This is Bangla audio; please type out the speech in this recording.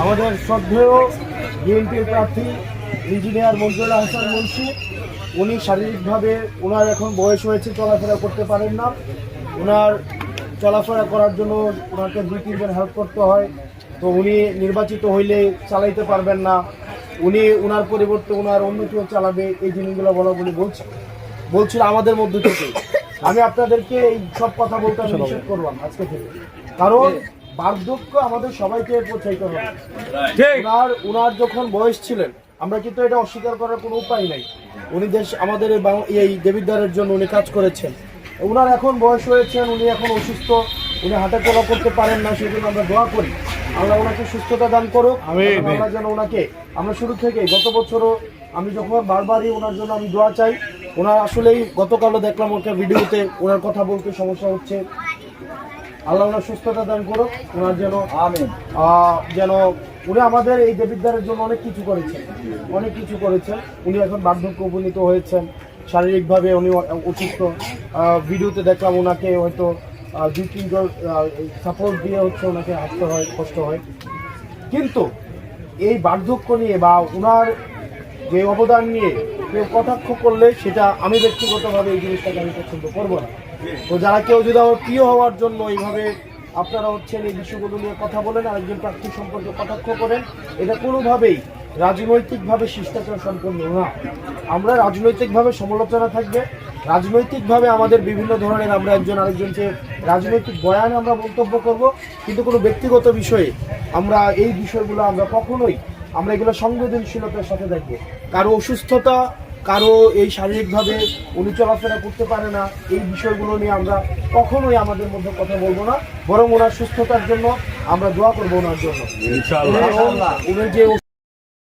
আমাদের শ্রদ্ধেয় বিএনপির প্রার্থী ইঞ্জিনিয়ার মঞ্জুরুল হাসান মুন্সি, উনি শারীরিকভাবে ওনার এখন বয়স হয়েছে, চলাফেরা করতে পারেন না। ওনার চলাফেরা করার জন্য ওনাকে 2-3 জন হেল্প করতে হয়। তো উনি নির্বাচিত হইলে চালাইতে পারবেন না, উনি ওনার পরিবর্তে ওনার অন্য কেউ চালাবে, এই জিনিসগুলো বলা বলি বলছিল আমাদের মধ্যে থেকে। আমি আপনাদেরকে এই সব কথা বলতে আমি নিষেধ করলাম আজকে থেকে, কারণ বার্ধক্য আমাদের সবাইকে পৌঁছাইতে হবে। ওনার যখন বয়স ছিলেন, আমরা কিন্তু এটা অস্বীকার করার কোনো উপায় নাই। উনি আমাদের এই দেবিদ্বারের জন্য উনি কাজ করেছেন। ওনার এখন বয়স হয়েছেন, উনি এখন অসুস্থ, উনি হাঁটা চলা করতে পারেন না, সেই জন্য আমরা দোয়া করি আল্লাহ ওনাকে সুস্থতা দান করুক। আমরা যেন ওনাকে, আমরা শুরু থেকেই গত বছরও আমি যখন বারবারই ওনার জন্য আমি দোয়া চাই। ওনার আসলেই গতকালও দেখলাম ওকে ভিডিওতে ওনার কথা বলতে সমস্যা হচ্ছে। আল্লাহ ওনার সুস্থতা দান করুক, ওনার যেন যেন উনি আমাদের এই দেবিদ্বারের জন্য অনেক কিছু করেছেন। উনি এখন বার্ধক্য উপনীত হয়েছেন, শারীরিকভাবে উনি অসুস্থ। ভিডিওতে দেখলাম ওনাকে হয়তো 2-3 জন সাপোর্ট দিয়ে হচ্ছে ওনাকে হাঁটতে হয়, কষ্ট হয়। কিন্তু এই বার্ধক্য নিয়ে বা ওনার যে অবদান নিয়ে কেউ কটাক্ষ করলে সেটা আমি ব্যক্তিগতভাবে এই জিনিসটাকে আমি পছন্দ করবো না। তো যারা কেউ যদি আমার প্রিয় হওয়ার জন্য এইভাবে আপনারা হচ্ছেন এই বিষয়গুলো নিয়ে কথা বলেন, আরেকজন প্রার্থী সম্পর্কে কটাক্ষ করেন, এটা কোনোভাবেই রাজনৈতিকভাবে শিষ্টাচার সম্পন্ন না। আমরা রাজনৈতিকভাবে সমালোচনা থাকবে, রাজনৈতিকভাবে আমাদের বিভিন্ন ধরনের আমরা একজন আরেকজনকে রাজনৈতিক বয়ানে আমরা মন্তব্য করব, কিন্তু কোনো ব্যক্তিগত বিষয়ে আমরা এই বিষয়গুলো আমরা কখনোই আমরা এগুলো সংবেদনশীলতার সাথে দেখবো। কারো অসুস্থতা, কারো এই শারীরিকভাবে উনি চলাফেরা করতে পারে না, এই বিষয়গুলো নিয়ে আমরা কখনোই আমাদের মধ্যে কথা বলবো না, বরং ওনার সুস্থতার জন্য আমরা দোয়া করবো ওনার জন্য। উনি যে